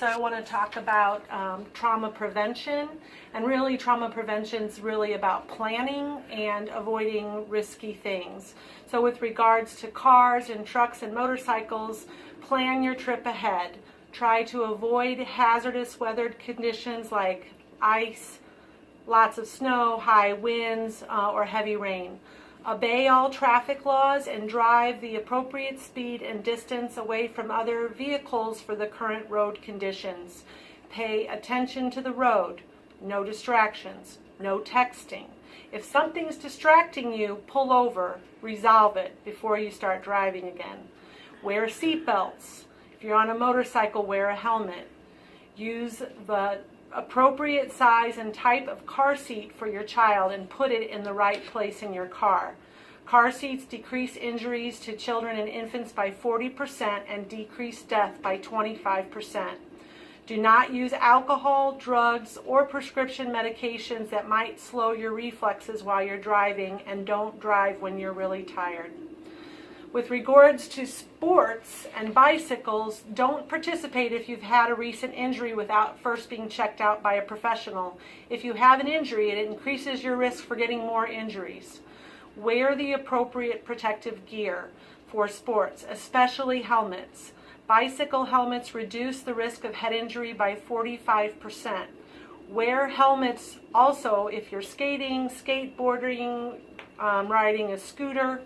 So I want to talk about trauma prevention, and really trauma prevention is really about planning and avoiding risky things. So with regards to cars and trucks and motorcycles, plan your trip ahead. Try to avoid hazardous weather conditions like ice, lots of snow, high winds, or heavy rain. Obey all traffic laws and drive the appropriate speed and distance away from other vehicles for the current road conditions. Pay attention to the road. No distractions. No texting. If something's distracting you, pull over. Resolve it before you start driving again. Wear seat belts. If you're on a motorcycle, wear a helmet. Use the appropriate size and type of car seat for your child and put it in the right place in your car. Car seats decrease injuries to children and infants by 40% and decrease death by 25%. Do not use alcohol, drugs, or prescription medications that might slow your reflexes while you're driving, and don't drive when you're really tired. With regards to sports and bicycles, don't participate if you've had a recent injury without first being checked out by a professional. If you have an injury, it increases your risk for getting more injuries. Wear the appropriate protective gear for sports, especially helmets. Bicycle helmets reduce the risk of head injury by 45%. Wear helmets also if you're skating, skateboarding, riding a scooter.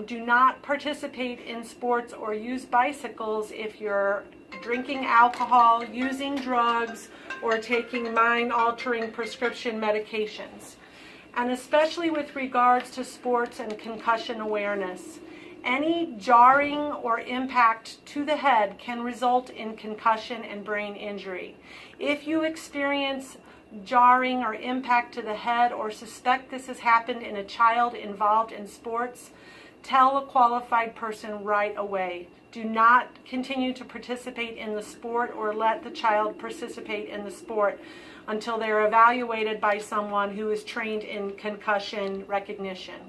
Do not participate in sports or use bicycles if you're drinking alcohol, using drugs, or taking mind-altering prescription medications. And especially with regards to sports and concussion awareness, any jarring or impact to the head can result in concussion and brain injury. If you experience jarring or impact to the head or suspect this has happened in a child involved in sports, tell a qualified person right away. Do not continue to participate in the sport or let the child participate in the sport until they're evaluated by someone who is trained in concussion recognition.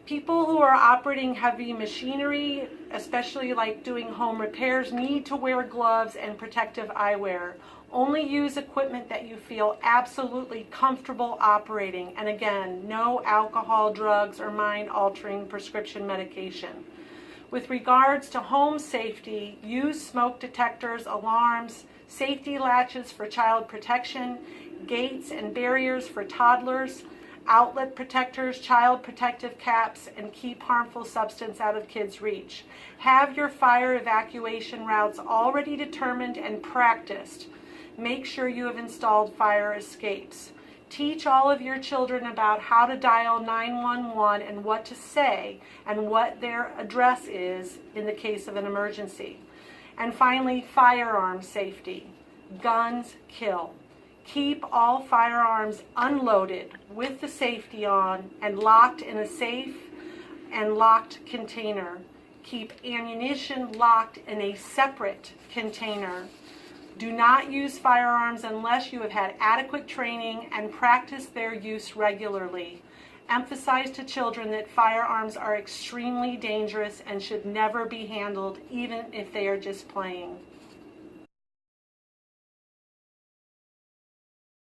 People who are operating heavy machinery, especially like doing home repairs, need to wear gloves and protective eyewear. Only use equipment that you feel absolutely comfortable operating. And again, no alcohol, drugs, or mind-altering prescription medication. With regards to home safety, use smoke detectors, alarms, safety latches for child protection, gates and barriers for toddlers, outlet protectors, child protective caps, and keep harmful substance out of kids' reach. Have your fire evacuation routes already determined and practiced. Make sure you have installed fire escapes. Teach all of your children about how to dial 911 and what to say and what their address is in the case of an emergency. And finally, firearm safety. Guns kill. Keep all firearms unloaded with the safety on and locked in a safe and locked container. Keep ammunition locked in a separate container. Do not use firearms unless you have had adequate training and practice their use regularly. Emphasize to children that firearms are extremely dangerous and should never be handled, even if they are just playing.